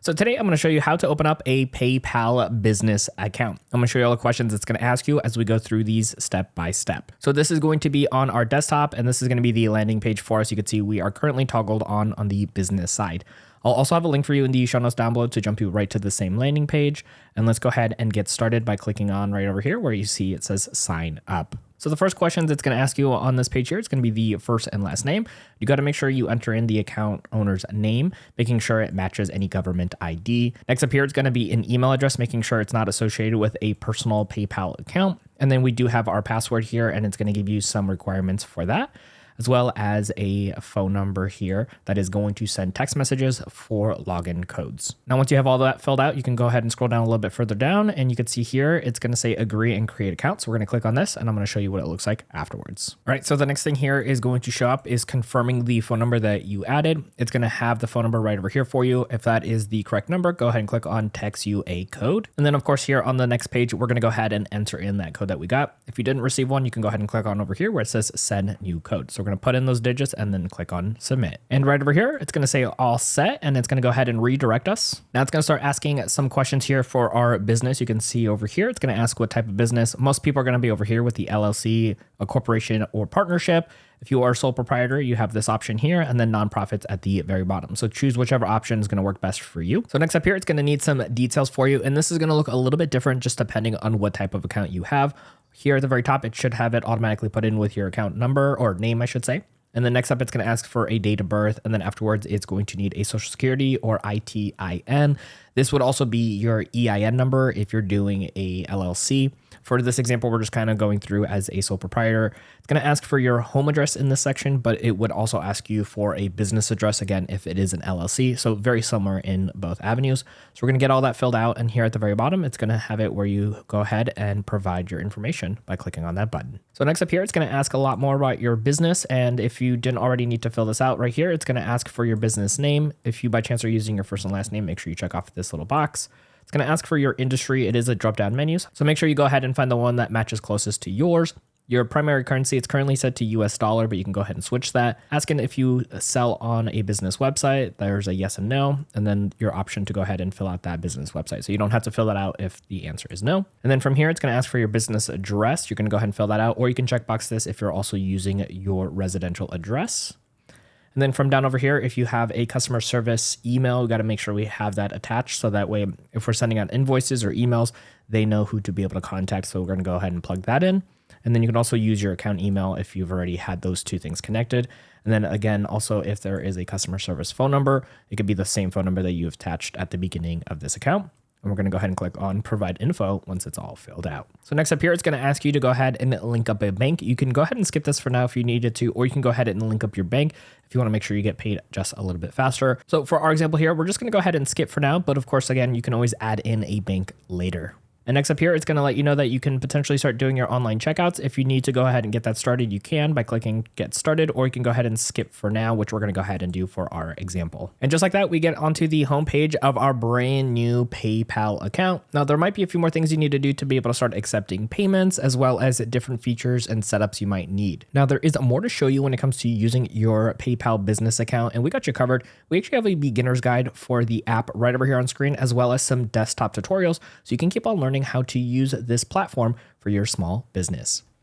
So today I'm going to show you how to open up a PayPal business account. I'm going to show you all the questions it's going to ask you as we go through these step by step. So this is going to be on our desktop, and this is going to be the landing page for us. You can see we are currently toggled on the business side. I'll also have a link for you in the show notes down below to jump you right to the same landing page. And let's go ahead and get started by clicking on right over here where you see it says sign up. So the first question that's going to ask you on this page here is going to be the first and last name. You got to make sure you enter in the account owner's name, making sure it matches any government ID. Next up here, it's going to be an email address, making sure it's not associated with a personal PayPal account. And then we do have our password here, and it's going to give you some requirements for that, as well as a phone number here that is going to send text messages for login codes. Now, once you have all that filled out, you can go ahead and scroll down a little bit further down, and you can see here, it's going to say agree and create account. So we're going to click on this, and I'm going to show you what it looks like afterwards. All right, so the next thing here is going to show up is confirming the phone number that you added. It's going to have the phone number right over here for you. If that is the correct number, go ahead and click on text you a code. And then of course, here on the next page, we're going to go ahead and enter in that code that we got. If you didn't receive one, you can go ahead and click on over here where it says send new code. So we're going to put in those digits and then click on submit. And right over here, it's going to say all set, and it's going to go ahead and redirect us. Now it's going to start asking some questions here for our business. You can see over here, it's going to ask what type of business. Most people are going to be over here with the LLC, a corporation, or partnership. If you are a sole proprietor, you have this option here, and then nonprofits at the very bottom. So choose whichever option is going to work best for you. So next up here, it's going to need some details for you. And this is going to look a little bit different just depending on what type of account you have. Here at the very top, it should have it automatically put in with your account number, or name, I should say. And then next up, it's going to ask for a date of birth. And then afterwards, it's going to need a social security or ITIN. This would also be your EIN number if you're doing a LLC. For this example, we're just kind of going through as a sole proprietor. It's going to ask for your home address in this section, but it would also ask you for a business address, again, if it is an LLC. So very similar in both avenues. So we're going to get all that filled out. And here at the very bottom, it's going to have it where you go ahead and provide your information by clicking on that button. So next up here, it's going to ask a lot more about your business. And if you didn't already need to fill this out right here, it's going to ask for your business name. If you by chance are using your first and last name, make sure you check off this little box. It's going to ask for your industry. It is a drop-down menu. So make sure you go ahead and find the one that matches closest to yours. Your primary currency, it's currently set to US dollar, but you can go ahead and switch that. Asking if you sell on a business website, there's a yes and no, and then your option to go ahead and fill out that business website. So you don't have to fill that out if the answer is no. And then from here, it's going to ask for your business address. You're going to go ahead and fill that out, or you can checkbox this if you're also using your residential address. And then from down over here, if you have a customer service email, we got to make sure we have that attached. So that way, if we're sending out invoices or emails, they know who to be able to contact. So we're going to go ahead and plug that in. And then you can also use your account email if you've already had those two things connected. And then again, also if there is a customer service phone number, it could be the same phone number that you've attached at the beginning of this account. And we're going to go ahead and click on provide info once it's all filled out. So next up here, it's going to ask you to go ahead and link up a bank. You can go ahead and skip this for now if you needed to, or you can go ahead and link up your bank if you want to make sure you get paid just a little bit faster. So for our example here, we're just going to go ahead and skip for now. But of course, again, you can always add in a bank later. And next up here, it's going to let you know that you can potentially start doing your online checkouts. If you need to go ahead and get that started, you can by clicking get started, or you can go ahead and skip for now, which we're going to go ahead and do for our example. And just like that, we get onto the homepage of our brand new PayPal account. Now, there might be a few more things you need to do to be able to start accepting payments, as well as different features and setups you might need. Now, there is more to show you when it comes to using your PayPal business account, and we got you covered. We actually have a beginner's guide for the app right over here on screen, as well as some desktop tutorials, so you can keep on learning how to use this platform for your small business.